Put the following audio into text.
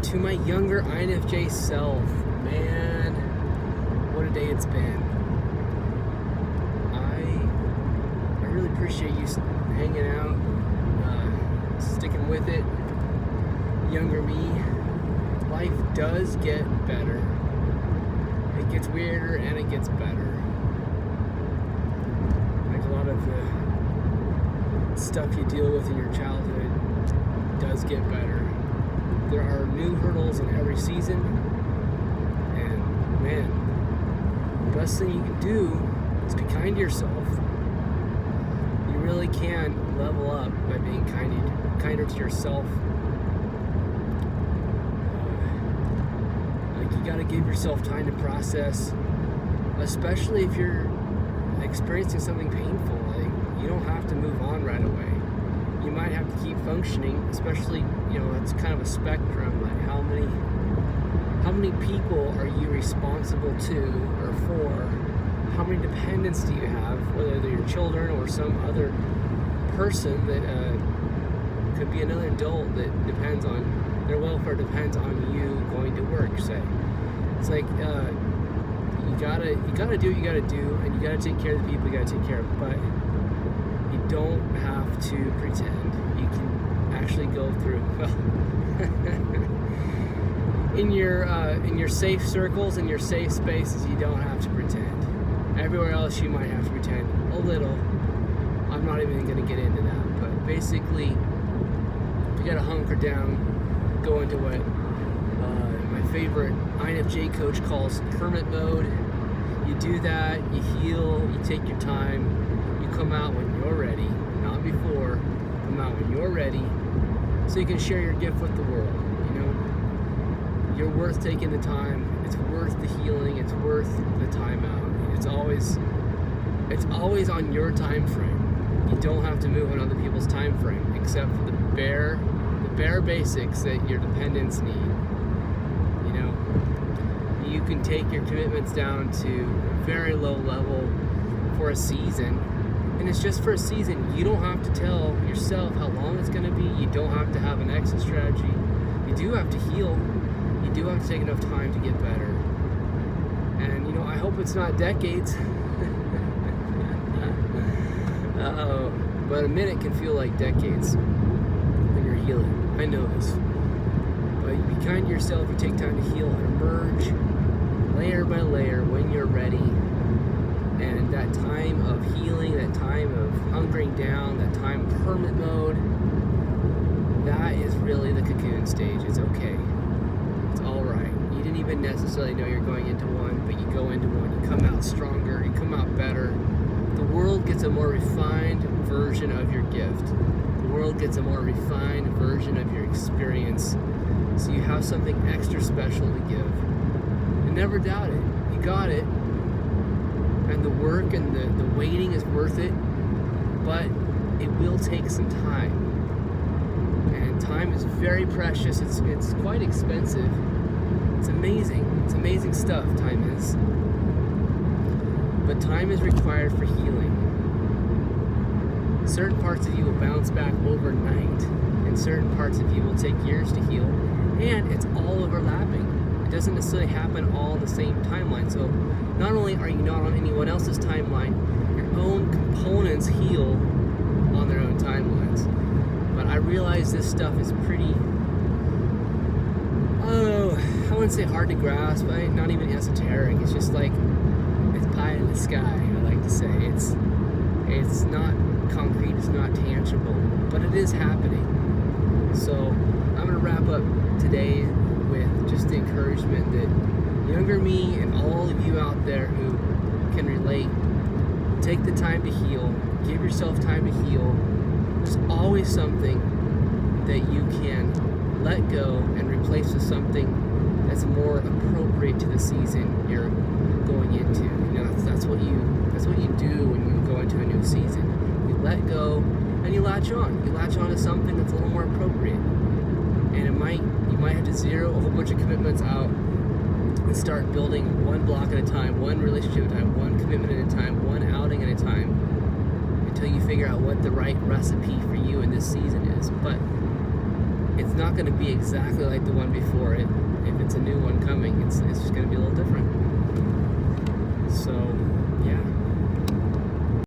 to my younger INFJ self, man, what a day it's been. I really appreciate you hanging out, sticking with it. Younger me, life does get better. It gets weirder and it gets better. Like a lot of the stuff you deal with in your childhood does get better. There are new hurdles in every season, and man, the best thing you can do is be kind to yourself. You really can level up by being kinder to yourself. You gotta give yourself time to process, especially if you're experiencing something painful. Like, you don't have to move on right away. You might have to keep functioning, especially, it's kind of a spectrum. Like, how many people are you responsible to or for? How many dependents do you have, whether they're your children or some other person that could be another adult that depends on their welfare, depends on you going to work, say. It's like, you gotta do what you gotta do, and you gotta take care of the people you gotta take care of, but you don't have to pretend. You can actually go through, in your safe circles, in your safe spaces, you don't have to pretend. Everywhere else you might have to pretend a little. I'm not even gonna get into that, but basically, you gotta hunker down, go into what my favorite INFJ coach calls hermit mode. You do that, you heal, you take your time, you come out when you're ready, not before. Come out when you're ready, so you can share your gift with the world. You're worth taking the time. It's worth the healing. It's worth the time out. It's always on your time frame. You don't have to move on other people's time frame, except for the bare basics that your dependents need. You can take your commitments down to a very low level for a season, and it's just for a season. You don't have to tell yourself how long it's going to be. You don't have to have an exit strategy. You do have to heal. You do have to take enough time to get better. And I hope it's not decades. But a minute can feel like decades when you're healing. I know this. But you be kind to yourself, you take time to heal and emerge layer by layer when you're ready. And that time of healing, that time of hunkering down, that time of hermit mode, that is really the cocoon stage. It's okay. It's alright. You didn't even necessarily know you're going into one, but you go into one, you come out stronger, you come out better. The world gets a more refined version of your gift. The world gets a more refined version of your experience. So you have something extra special to give. And never doubt it. You got it. And the work and the waiting is worth it. But it will take some time. And time is very precious. It's quite expensive. It's amazing. It's amazing stuff, time is. But time is required for healing. Certain parts of you will bounce back overnight, and certain parts of you will take years to heal, and it's all overlapping. It doesn't necessarily happen all in the same timeline. So not only are you not on anyone else's timeline, your own components heal on their own timelines. But I realize this stuff is pretty, I wouldn't say hard to grasp, but not even esoteric. It's just like, it's pie in the sky, I like to say. It's not concrete, it's not tangible, but it is happening. So I'm going to wrap up today with just the encouragement that younger me and all of you out there who can relate, take the time to heal, give yourself time to heal. There's always something that you can let go and replace with something that's more appropriate to the season you're going into. That's what you do when you go into a new season. You let go and you latch on. You latch on to something that's a little more appropriate. And you might have to zero a whole bunch of commitments out and start building one block at a time, one relationship at a time, one commitment at a time, one outing at a time, until you figure out what the right recipe for you in this season is. But it's not going to be exactly like the one before it. If it's a new one coming, it's